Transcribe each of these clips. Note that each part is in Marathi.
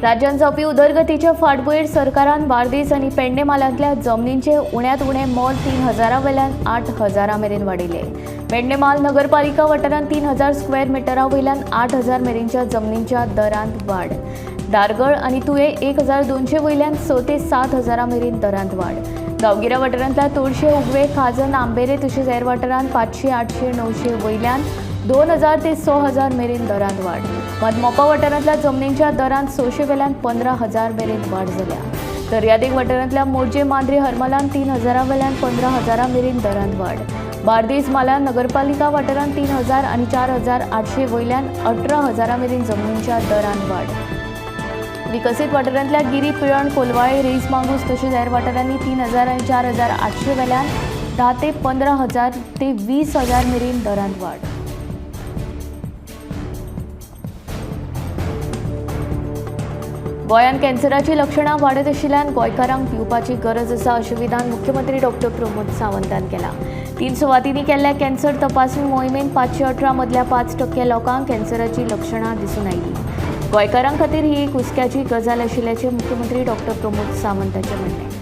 राज्यात जावपी उदरगतीच्या फाटभुंयेर सरकारान बार्देस आनी पेडणे मालांतल्या जमनींचे उण्यांत उणें मोल 3,000 वयल्यान 8,000 मेरेन वाडयले। पेडणे माल नगरपालिका वाठारांत 3,000 स्क्वेअर मिटरा वयल्यान 8,000 मेरेनच्या जमनींच्या दरांत वाड। दारगळ आनी तुये 1,200 वयल्यान 6 ते 7,000 मेरेन दरांत वाड। गांवगिऱ्या वाठारांतल्या तोडशे उगवे खाजन आंबेरे तशेंच हेर वाठारांत 500, 800, 900 वयल्यान 2,000 ते 6,000 मेरेन दरांत वाड। मात मोपा वाठारांतल्या जमनींच्या दरांत 600 वेल्यान 15,000 मेरेन वाड जाल्या। दर्यादेग वाठारांतल्या मोरजे मांद्रे हरमलान 3,000 वेल्यान 15,000 मेरेन दरांत वाड। बार्देस मालान नगरपालिका वाठारांत 3,000 आनी 4,800 वयल्यान 18,000 मेरेन जमनींच्या दरांत वाड। विकसीत वाठारांतल्या गिरी पिळण कोलवाळे रेईस मांगूस तशेंच हेर वाठारांनी 3,000 आनी 4,800 वेल्यान 10 ते 15,000 ते 20,000 मेरेन दरांत वाड। गोंयांत कॅन्सराची लक्षणां वाडत आशिल्ल्यान गोंयकारांक पिवपाची गरज आसा अशें विधान मुख्यमंत्री डॉ. प्रमोद सावंतान केलां। 3 सुवातींनी केल्ल्या कॅन्सर तपासणी मोहिमेंत 518 मदल्या 5% लोकांक कॅन्सराची लक्षणां दिसून आयलीं। गोंयकारां खातीर ही एक हुस्क्याची गजाल आशिल्ल्याचें मुख्यमंत्री डॉ. प्रमोद सावंतांचें म्हणणें।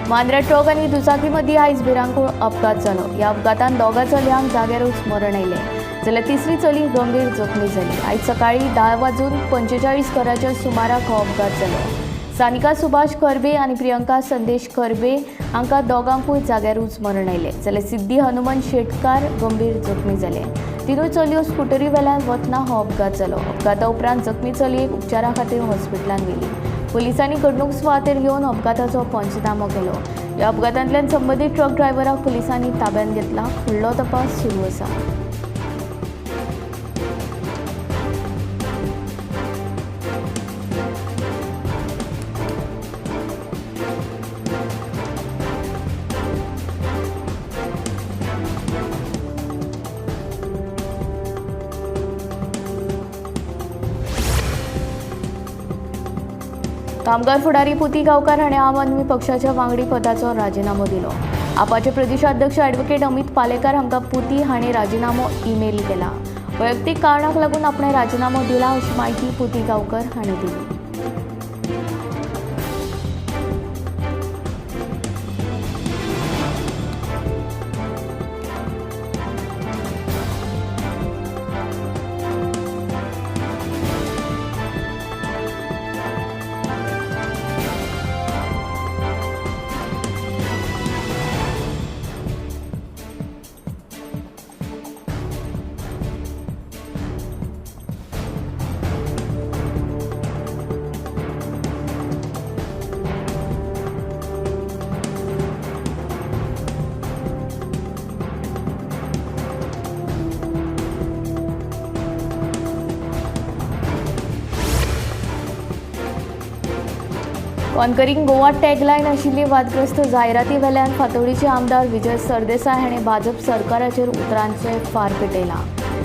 मांद्रा ट्रक आनी दुचाकी मदीं आयज भिरांकूळ अपघात जालो। ह्या अपघातांत दोगा चलयांक जाग्यारूच मरण आयलें, जाल्यार तिसरी चली गंभीर जखमी जाली। आयज सकाळीं 10:45 सुमाराक हो अपघात जालो। सानिका सुभाष खरबे आनी प्रियंका संदेश खरबे हांकां दोगांकूय जाग्यारूच मरण आयलें, जाल्यार सिद्धी हनुमंत शेटकार गंभीर जखमी जाले। तिनूय चलयो स्कुटरी वेल्यान वतना हो अपघात जालो। अपघाता उपरांत जखमी चलयेक उपचारा खातीर हॉस्पिटलांत व्हेली। पुलिसांनी घडणूक सुवातेर येवन अपघाताचो पंचनामो केलो। ह्या अपघातांतल्यान संबंदीत ट्रक ड्रायव्हराक पुलिसांनी ताब्यांत घेतला। फुडलो तपास सुरू आसा। कामगार फुडारी पुती गांवकार हाणें आम आदमी पक्षाच्या वांगडी पदाचो राजिनामो दिलो। आपाचे प्रदेशाध्यक्ष ॲडव्होकेट अमित पालेकार हांकां पुती हाणें राजिनामो ईमेल केला। वैयक्तीक कारणाक लागून आपणे राजिनामो दिला अशी माहिती पुती गांवकार हाणें दिली। कॉन्करिंग गोवा टॅगलायन आशिल्ली वादग्रस्त जायराती वेल्यान फातोडीचे आमदार विजय सरदेसाय हाणें भाजप सरकाराचेर उतरांचे फार पेटयला।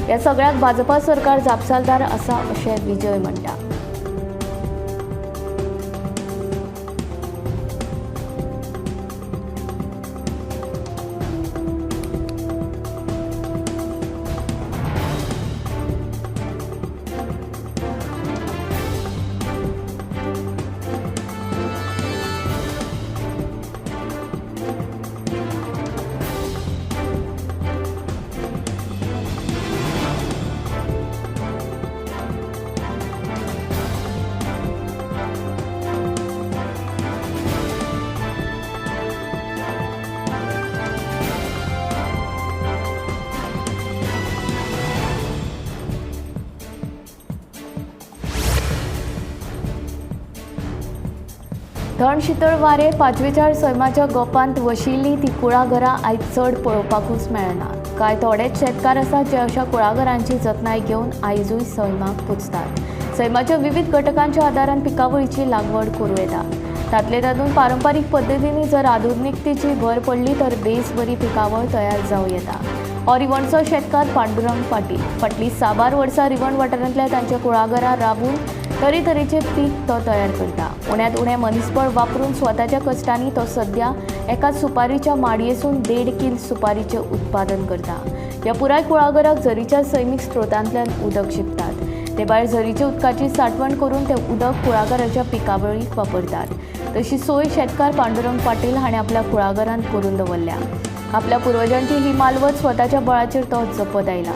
ह्या सगळ्याक भाजपा सरकार जापसालदार आसा अशें विजय म्हणटा। थंड शीतळ वारे 5-4 सैमाच्या गोपांत वशिल्लीं ती कुळागरां आयज चड पळोवपाकूच मेळना. कांय थोडेच शेतकार आसात जे अशा कुळागरांची जतनाय घेवन आयजूय सैमाक पुजतात. सैमाच्या विविध घटकांच्या आदारान पिकावळीची लागवड करूं येता. तातूंत पारंपारीक पद्दतींनी जर आधुनिकतेची भर पडली तर बेस बरी पिकावळ तयार जावं येता. हो रिवणचो शेतकार पांडुरंग पाटील फाटलीं 6 वर्सां रिवण वाठारांतल्या तांच्या कुळागरां राबून तरेतरेचें पीक तो तयार करता. उण्यांत उणें मनीसबळ वापरून स्वताच्या कश्टांनी तो सध्या एका सुपारीच्या माडयेसून 1.5 किल सुपारीचें उत्पादन करता. ह्या पुराय कुळागराक झरीच्या सैमीक स्त्रोतांतल्यान उदक शिंपतात. ते भायर झरीच्या उदकाची साठवण करून ते उदक कुळागराच्या पिकावळीक वापरतात. तशी सोय शेतकार पांडुरंग पाटील हाणें आपल्या कुळागरांत करून दवरल्या. आपल्या पुर्वजांची ही मालवत स्वताच्या बळाचेर तो जपत आयला.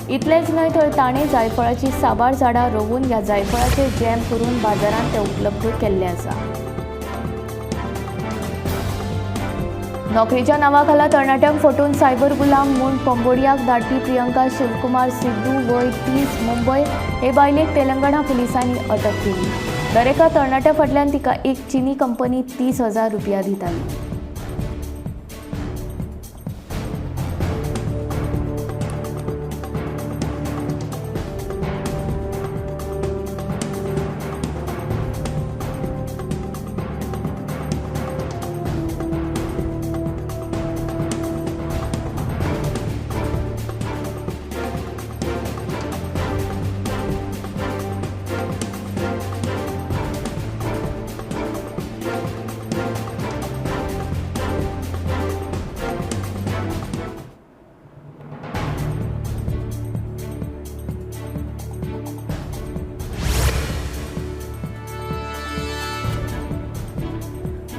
इतलेंच न्हय तर ताणें जायफळाची साबार झाडां रोवून ह्या जायफळाचे जॅम करून बाजारांत ते उपलब्ध केल्लें आसा. नोकरीच्या नांवाखाला तरणाट्यांक फटोवन सायबर गुलाम म्हूण पंबोडियाक धाडपी प्रियंका शिवकुमार सिद्धू वय 30 मुंबय हे बायलेक तेलंगणा पुलिसांनी अटक केली. दर एका तरणाट्या फाटल्यान तिका एक चीनी कंपनी 30,000 रुपया दिताली.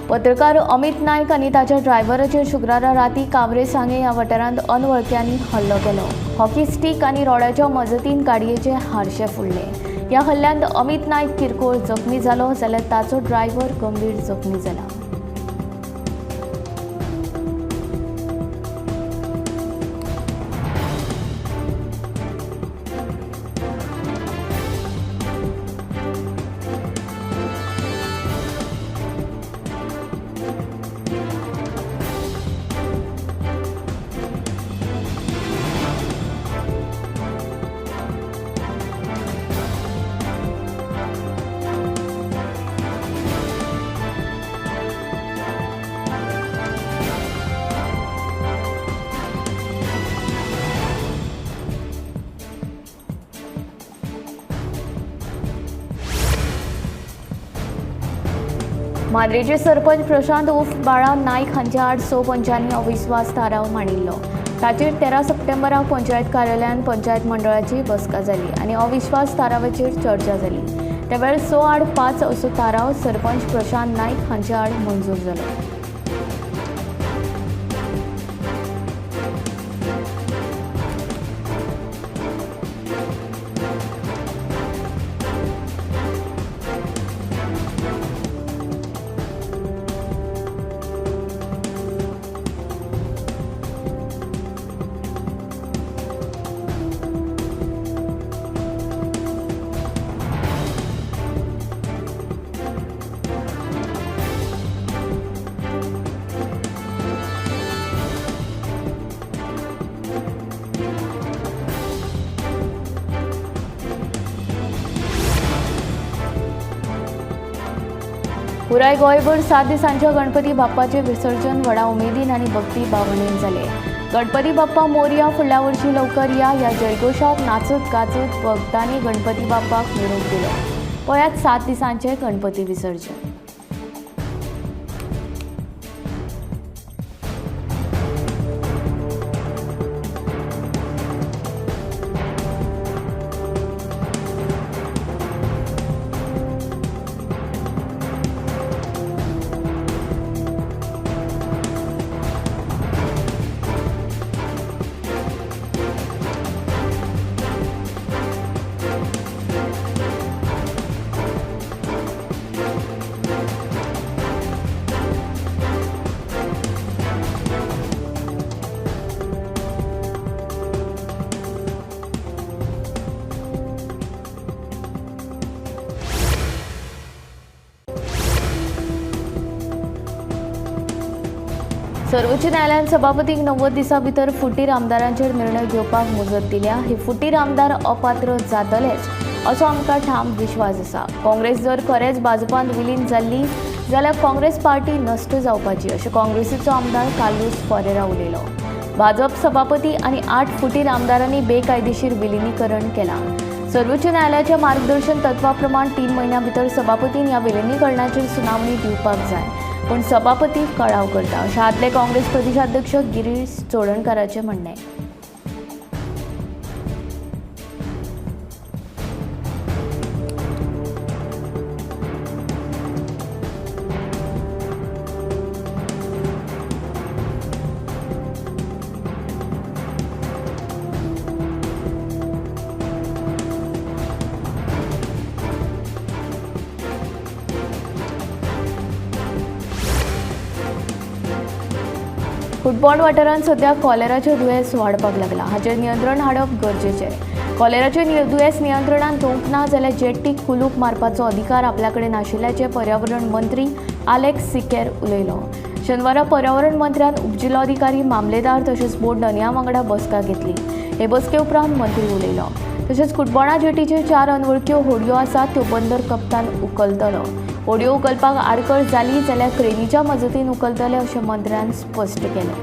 पत्रकार अमित नायक आनी ताच्या ड्रायव्हराचेर शुक्रारा राती कावरे सांगे ह्या वाठारांत अनवळख्यांनी हल्लो केलो. हॉकी स्टीक आनी रोडाच्या मजतीन गाडयेचे हारशे फुडले. ह्या हल्ल्यांत अमित नायक किरकोळ जखमी जालो जाल्यार ताचो ड्रायव्हर गंभीर जखमी जाला. मांद्रेचे सरपंच प्रशांत उर्फ बाळा नायक हांच्या आड 6 पंचांनी अविश्वास थाराव मांडिल्लो. ताचेर 13 सप्टेंबराक पंचायत कार्यालयान पंचायत मंडळाची बसका जाली आनी अविश्वास थारावाचेर चर्चा जाली. त्या वेळार 6 आड 5 असो थाराव सरपंच प्रशांत नायक हांच्या आड मंजूर जालो. पुराय गोंयभर 7 दिसांच्या गणपती बाप्पाचे विसर्जन व्हडा उमेदीन आनी भक्ती भावनेन जाले. गणपती बाप्पा मोरया फुडल्या वर्षी लवकर या ह्या जयघोशात नाचत गाचत भक्तांनी गणपती बाप्पाक निरोप दिलो. पळयात 7 दिसांचे गणपती विसर्जन. सर्वोच्च न्यायालयान सभापतीक 90 दिसां भितर फुटीर आमदारांचेर निर्णय घेवपाक मुजत दिल्या. हे फुटीर आमदार अपात्र जातलेच असो आमकां ठाम विश्वास आसा. काँग्रेस जर खरेंच भाजपांत विलीन जाल्ली जाल्यार काँग्रेस पार्टी नश्ट जावपाची अशें काँग्रेसीचो आमदार कार्लोस फॉरेरा उलयलो. भाजप सभापती आनी 8 फुटीर आमदारांनी बेकायदेशीर विलीनीकरण केलां. सर्वोच्च न्यायालयाच्या मार्गदर्शन तत्वा प्रमाण 3 म्हयन्यां भितर सभापतीन ह्या विलीनीकरणाचेर सुनावणी दिवपाक जाय, पण सभापती कळाव करता अशें आदले काँग्रेस प्रदेशाध्यक्ष गिरीश चोडणकाराचें म्हणणें. फुटबॉल वाठारांत सध्या कॉलेराचें दुयेंस वाडपाक लागला. हाचेर नियंत्रण हाडप गरजेचें. कॉलेराचें दुयेंस नियंत्रणांत दवरूंक ना जाल्यार जेट्टीक कुलूप मारपाचो अधिकार आपल्या कडेन आशिल्ल्याचें पर्यावरण मंत्री आलेक्स सिकेर उलयलो. शेनवारा पर्यावरण मंत्र्यान उपजिल्लोधिकारी मामलेदार तशेंच बोर्ड दनिया वांगडा बसका घेतली. हे बसके उपरांत मंत्री उलयलो. तशेंच कुटबॉणा जेटीचेर 4 अनवळख्यो होडयो आसात त्यो बंदर कप्तान उखलतलो. होडयो उखलपाक आडखळ जाली जाल्यार क्रेनीच्या मजतीन उखलतले अशें मंत्र्यान स्पश्ट केलें.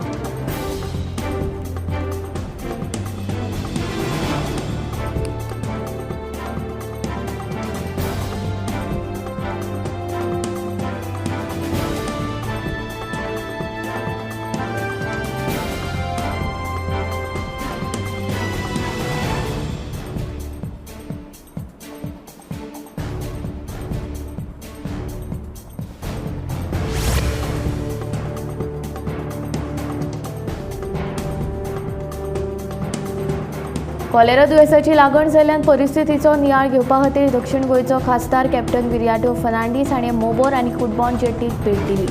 कॉलेरा दुयेंसाची लागण जाल्ल्यान परिस्थितीचो नियाळ घेवपा खातीर दक्षिण गोंयचो खासदार कॅप्टन विरियाटो फर्नांडीस हाणें मोबोर आनी कुटबॉन जेट्टीक भेट दिली.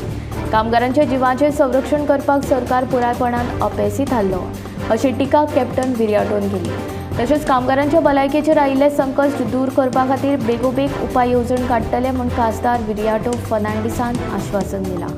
कामगारांच्या जिवांचें संरक्षण करपाक सरकार पुरायपणान अपेसी थारलो अशी टिका कॅप्टन विरियाटोन केली. तशेंच कामगारांच्या भलायकेचेर आयिल्ले संकट दूर करपा खातीर बेगोबेग उपाय येवजण काडटले म्हूण खासदार विरियाटो फर्नांडीसान आश्वासन दिलां.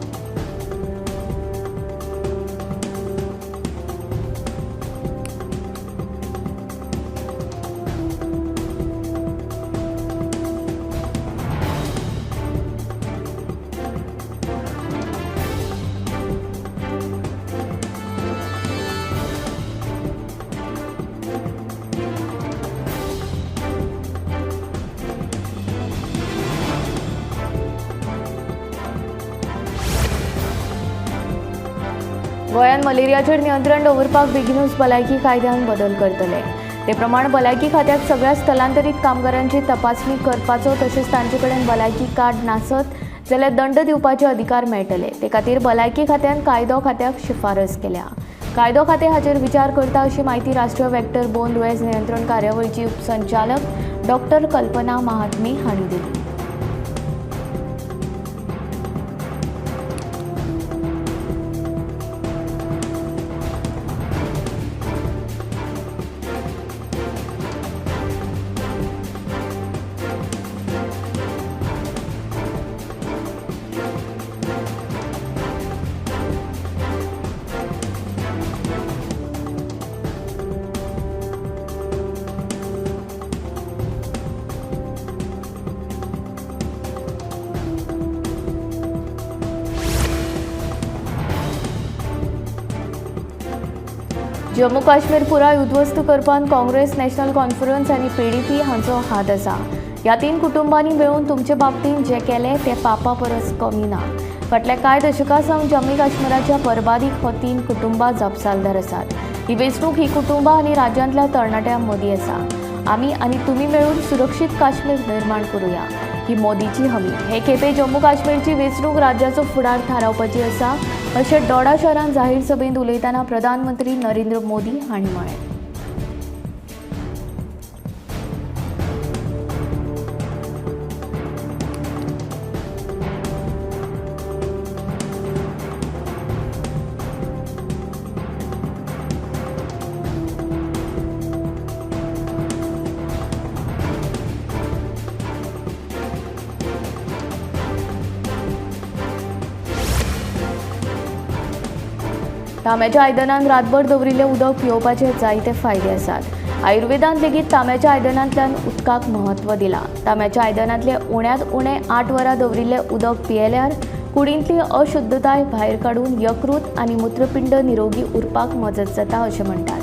गोंयांत मलेरियाचेर नियंत्रण दवरपाक बेगीनूच भलायकी कायद्यान बदल करतले. ते प्रमाण भलायकी खात्याक सगळ्या स्थलांतरीत कामगारांची तपासणी करपाचो तशेंच तांचे कडेन भलायकी कार्ड नासत जाल्यार दंड दिवपाचे अधिकार मेळटले. ते खातीर भलायकी खात्यान कायदो खात्याक शिफारस केल्या. कायदो खातें हाचेर विचार करता अशी माहिती राष्ट्रीय व्हेक्टर बोन दुयेंस नियंत्रण कार्यावळीची उपसंचालक डॉ. कल्पना महात्मे हांणी दिली. जम्मू काश्मीर पुराय उद्ध्वस्त करपान काँग्रेस, नॅशनल कॉन्फरन्स आनी PDP हांचो हात आसा. ह्या 3 कुटुंबांनी मेळून तुमचे बाबतींत जें केलें तें पापा परस कमी ना. फाटल्या कांय दशकां सावन जम्मू काश्मीराच्या बरबादीक हो 3 कुटुंबां जबाबदार आसात. ही वेंचणूक ही कुटुंबां आनी राज्यांतल्या तरणाट्यां मदीं आसा. आमी आनी तुमी मेळून सुरक्षीत काश्मीर निर्माण करुया ही मोदीची हमी. हे खेपे जम्मू काश्मीरची वेंचणूक राज्याचो फुडार थारावपाची आसा अशें डोडा शारांत जाहीर सभेंत उलयतना प्रधानमंत्री नरेंद्र मोदी हांणी म्हळें. तांब्याच्या आयदनांत रातभर दवरिल्लें उदक पिवपाचे जायते फायदे आसात। आयुर्वेदांत लेगीत तांब्याच्या आयदनांतल्यान उदकाक महत्व दिलां। तांब्याच्या आयदनांतले उण्यांत उणे 8 वरां दवरिल्लें उदक पियेल्यार कुडींतली अशुद्धताय भायर काडून यकृत आनी मूत्रपिंड निरोगी उरपाक मजत जाता अशें म्हणटात।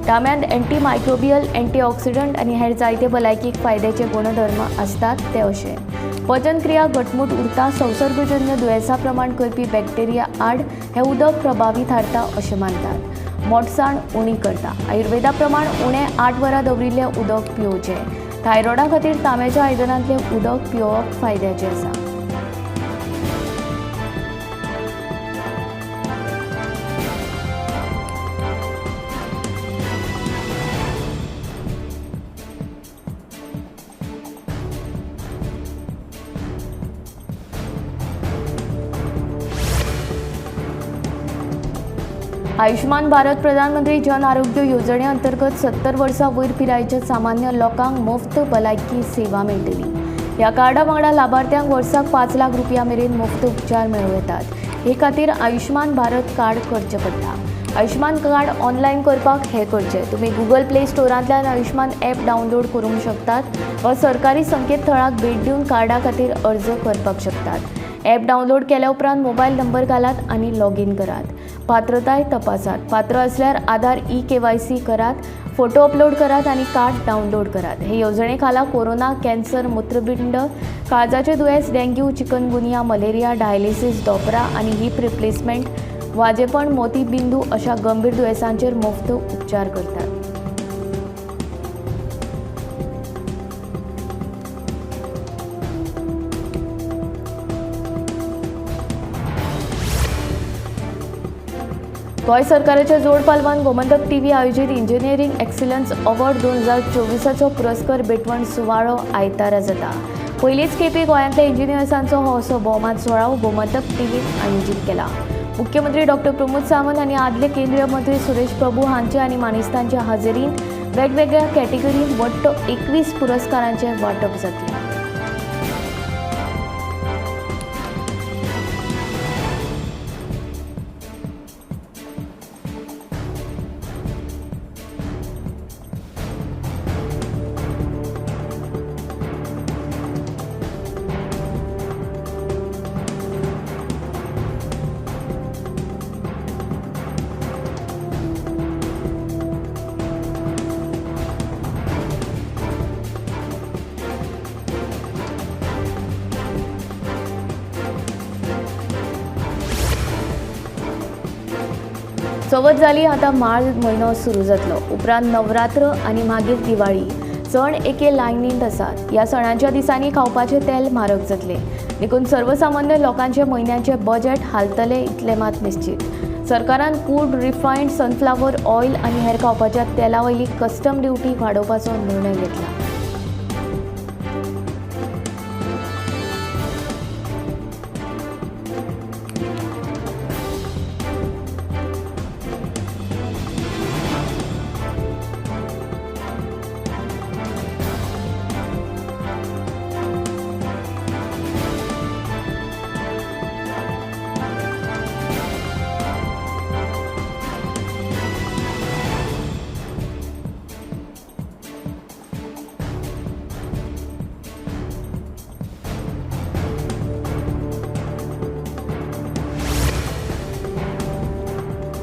तांब्यांत एंटी मायक्रोबियल, एंटीऑक्सिडंट आनी हेर जायते भलायकीक फायद्याचे गुणधर्म आसतात ते अशे पचनक्रिया घटमूट उरता, संसर्गजन्य दुयेंसां प्रमाण करपी बॅक्टेरिया आड हें उदक प्रभावी थारता अशें मानतात। मोटसाण उणी करता। आयुर्वेदा प्रमाण उणे 8 वरां दवरिल्लें उदक पिवचें। थायरॉयडा खातीर तांब्याच्या आयदनांतलें उदक पिवप फायद्याचें आसा। आयुष्मान भारत प्रधानमंत्री जन आरोग्य योजने अंतर्गत 70 वर्सां वयर पिरायेच्या सामान्य लोकांक मुफ्त भलायकी सेवा मेळटली। ह्या कार्डा वांगडा लाभार्थ्यांक वर्साक 5 लाख रुपया मेरेन मुफ्त उपचार मेळूं येतात। हे खातीर आयुष्मान भारत कार्ड करचें पडटा। आयुष्मान कार्ड ऑनलायन करपाक हें करचें। तुमी गुगल प्ले स्टोरांतल्यान आयुष्मान ॲप डावनलोड करूंक शकतात वा सरकारी संकेतथळाक भेट दिवन कार्डा खातीर अर्ज करपाक शकतात। ॲप डावनलोड केल्या उपरांत मोबायल नंबर घालात आनी लॉगीन करात। पात्रताय तपासात। पात्र असल्यार आधार KYC करात, फोटो अपलोड करात आनी कार्ड डावनलोड करात। हे योजने खाला कोरोना, कॅन्सर, मूत्रपिंड, काळजाचे दुयेंस, डेंग्यू, चिकनगुनिया, मलेरिया, डायलिसीस, दोपरा आनी हिप रिप्लेसमेंट, वाजेपण, मोतीबिंदू अशा गंभीर दुयेंसांचेर मुफ्त उपचार करतात। गोंय सरकाराच्या जोड पालवान गोमंतक TV आयोजीत इंजिनियरिंग एक्सिलन्स अवॉर्ड 2024चो पुरस्कार भेटवण सुवाळो आयतारा जाता। पयलीच खेपे गोंयांतल्या इंजिनियर्सांचो हो असो भोवमान सुवाळो गोमंतक TVन आयोजीत केला। मुख्यमंत्री डॉ. प्रमोद सावंत आनी आदले केंद्रीय मंत्री सुरेश प्रभू हांचे आनी मानेस्तांच्या हाजेरीन वेगवेगळ्या कॅटेगरींत वट्ट 21 पुरस्कारांचे वांटप जातलें। चवथ जाली, आतां माळ म्हयनो सुरू जातलो। उपरांत नवरात्र आनी मागीर दिवाळी सण एके लायनींत आसात। ह्या सणांच्या दिसांनी खावपाचें तेल म्हारग जातलें, देखून सर्वसामान्य लोकांचे म्हयन्याचे बजेट हालतले इतलें मात निश्चित। सरकारान कूड, रिफायंड सनफ्लावर ऑयल आनी हेर खावपाच्या तेला वयली कस्टम ड्युटी वाडोवपाचो निर्णय घेतला।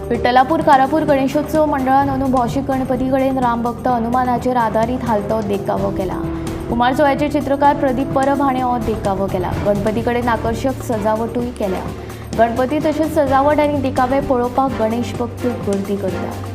विठ्ठलापूर कारापूर गणेशोत्सव मंडळान अंदू भौशीक गणपती कडेन रामभक्त हनुमानाचेर आदारीत हालतो देखावो केला। कुमारसोळ्याचे चित्रकार प्रदीप परब हाणें हो देखावो केला। गणपती कडेन आकर्षक सजावटूय केल्या। गणपती तशेंच सजावट आनी देखावे पळोवपाक गणेश भक्त गर्दी करतात।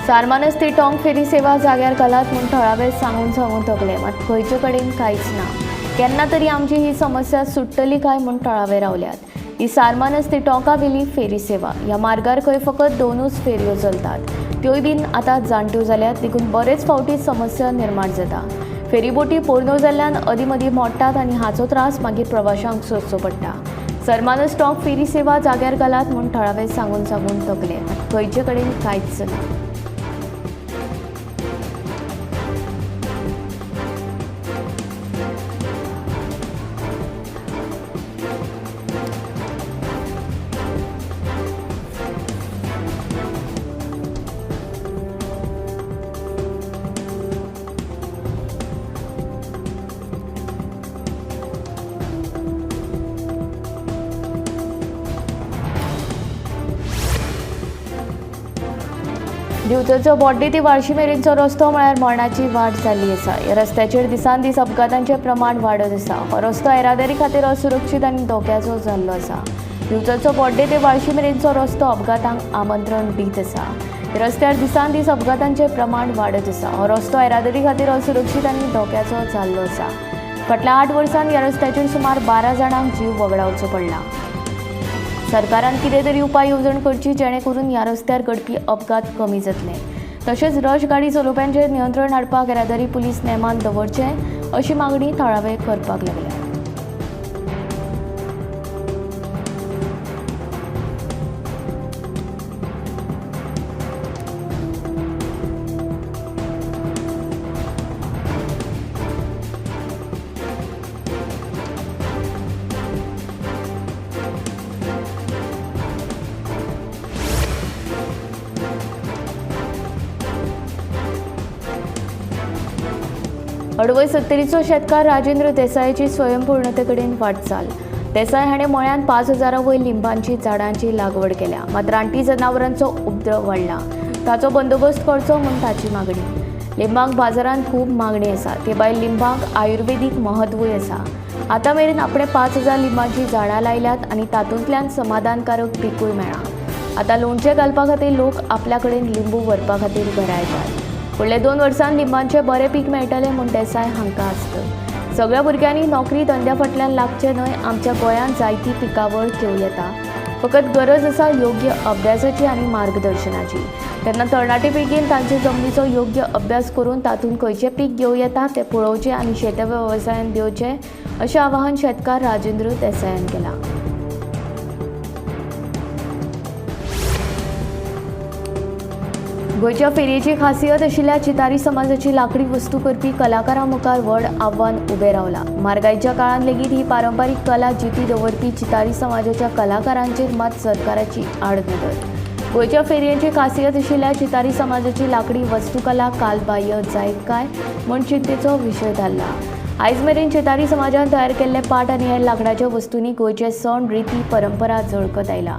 सारमानस ती टोंक फेरी सेवा जाग्यार घालात म्हूण थळावे सांगून थकले, मात खंयचे कडेन कांयच ना. केन्ना तरी आमची ही समस्या सुट्टली काय म्हूण थळावे रावल्यात. ही सारमानस ती टोंका वेली फेरी सेवा ह्या मार्गार खंय फकत 2च फेरयो चलतात. त्योय बीन आतां जाणट्यो जाल्यात, देखून बरेच फावटी समस्या निर्माण जाता. फेरीबोटी पोरण्यो जाल्ल्यान अदीं मोडटात आनी हाचो त्रास मागीर प्रवाशांक सोंसचो पडटा. सरमानस टोंक फेरी सेवा जाग्यार घालात म्हूण थळावे सांगून थकले, मात खंयचे कडेन कांयच ना. दिवचोचो बोड्डे ते वाळशी मेरेनचो रस्तो म्हळ्यार मरणाची वाट जाल्ली आसा. ह्या रस्त्याचेर दिसान दीस अपघातांचें प्रमाण वाडत आसा. हो रस्तो येरादारी खातीर असुरक्षीत आनी धोक्याचो जाल्लो आसा. दिवचोचो बोड्डे ते वाळशी मेरेनचो रस्तो अपघातांक आमंत्रण दीत आसा. ह्या रस्त्यार दिसान दीस अपघातांचें प्रमाण वाडत आसा. हो रस्तो येरादारी खातीर असुरक्षीत आनी धोक्याचो जाल्लो आसा. फाटल्या 8 वर्सांत ह्या रस्त्याचेर सुमार 12 जाणांक जीव वगडावचो पडला. सरकारान कितें तरी उपाय येवजण करची जेणे करून ह्या रस्त्यार घडपी अपघात कमी जातले. तशेंच रश गाडी चलोवप्यांचेर नियंत्रण हाडपाक येरादारी पुलीस नेमान दवरचें अशी मागणी थळावे करपाक लागल्या. अडवय 70चो शेतकार राजेंद्र देसायाची स्वयंपूर्णते कडेन वाटचाल. देसाय हाणें मळ्यान 5000 वयर लिंबांची झाडांची लागवड केल्या, मात रानटी जनावरांचो उपद्रव वाडला. ताचो बंदोबस्त करचो म्हूण ताची मागणी. लिंबांक बाजारांत खूब मागणी आसा. ते भायर लिंबांक आयुर्वेदीक महत्वूय आसा. आतां मेरेन आपणे 5000 लिंबांची झाडां लायल्यात आनी तातूंतल्यान समाधानकारक पिकूय मेळ्ळा. आतां लोणचें घालपा खातीर लोक आपल्या कडेन लिंबू व्हरपा खातीर घरा येतात. फुडल्या 2 वर्सांत लिंबांचे बरें पीक मेळटलें म्हूण देसाय हांकां आस्त. सगळ्या भुरग्यांनी नोकरी धंद्या फाटल्यान लागचें न्हय. आमच्या गोंयांत जायती पिकावळ घेवं येता. फकत गरज आसा योग्य अभ्यासाची आनी मार्गदर्शनाची. तेन्ना तरणाटे पिळगेन तांचे जमनीचो योग्य अभ्यास करून तातूंत खंयचें पीक घेवं येता तें पळोवचें आनी शेत वेवसायांत दिवचें अशें आवाहन शेतकार राजेंद्र देसायान केलां. गोंयच्या फेरयेची खासियत आशिल्ल्या चितारी समाजाची लांकडी वस्तू करपी कलाकारां मुखार व्हड आव्हान उबें रावलां. म्हारगायेच्या काळांत लेगीत ही पारंपारीक कला जिती दवरपी चितारी समाजाच्या कलाकारांचेर मात सरकाराची आडनदर. गोंयच्या फेरयेची खासियत आशिल्ल्या चितारी समाजाची लांकडी वस्तुकला कालबाह्य जायत काय म्हूण चिंतेचो विशय थारला. आयज मेरेन चितारी समाजान तयार केल्ले पाट आनी हेर लांकडाच्या वस्तूंनी गोंयचे सण रिती परंपरा झळकत आयला.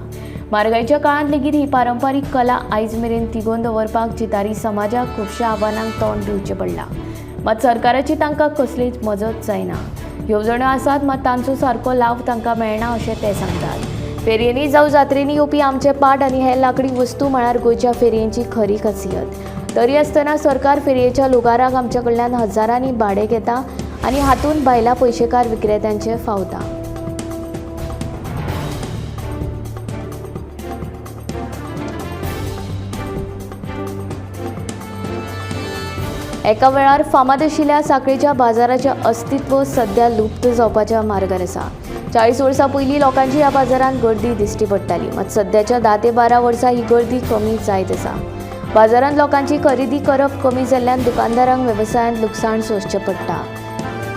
म्हारगायेच्या काळांत लेगीत ही पारंपारीक कला आयज मेरेन तिगोवन दवरपाक चितारी समाजाक खुबश्या आव्हानांक तोंड दिवचें पडलां. मात सरकाराची तांकां कसलीच मजत जायना. येवजण्यो आसात मात तांचो सारको लाव तांकां मेळना अशें ते सांगतात. फेरयेंनी जावं जात्रेनी येवपी आमचे पाट आनी हेर लांकडी वस्तू म्हळ्यार गोंयच्या फेरयेंची खरी खासियत. तरी आसतना सरकार फेरयेच्या लुगाराक आमचे कडल्यान हजारांनी भाडें घेता आनी हातूंत भायल्या पयशेकार विक्रेत्यांचें फावता. एका वेळार फामाद आशिल्ल्या सांखळेच्या बाजाराचें अस्तित्व सध्या लुप्त जावपाच्या मार्गार आसा. 40 वर्सां पयलीं लोकांची ह्या बाजारांत गर्दी दिश्टी पडटाली, मात सध्याच्या 10 ते 12 वर्सां ही गर्दी कमी जायत आसा. बाजारांत लोकांची खरेदी करप कमी जाल्ल्यान दुकानदारांक वेवसायांत लुकसाण सोंसचें पडटा.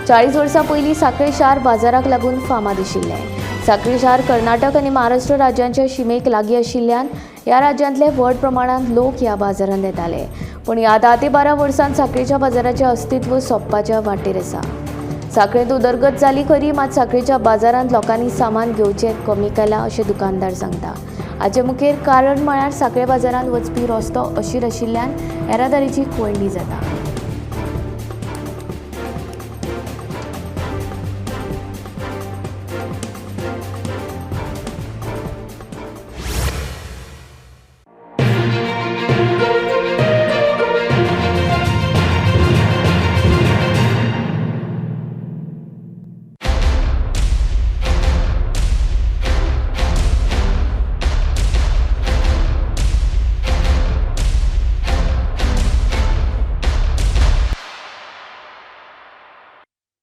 40 वर्सां पयलीं सांखळे शार बाजाराक लागून फामाद आशिल्लें. सांखळे शार कर्नाटक आनी महाराष्ट्र राज्यांच्या शिमेक लागीं आशिल्ल्यान ह्या राज्यांतले व्हड प्रमाणांत लोक ह्या बाजारांत येताले. पूण ह्या 10 ते 12 वर्सांत सांखळेच्या बाजाराचें अस्तित्व सोंपपाच्या वाटेर आसा. सांखळेंत उदरगत जाली खरी, मात सांखळेच्या बाजारांत लोकांनी सामान घेवचें कमी केलां अशें दुकानदार सांगता. हाचे मुखेल कारण म्हळ्यार सांखळे बाजारांत वचपी रस्तो अशीर आशिल्ल्यान येरादारीची कोयंडी जाता.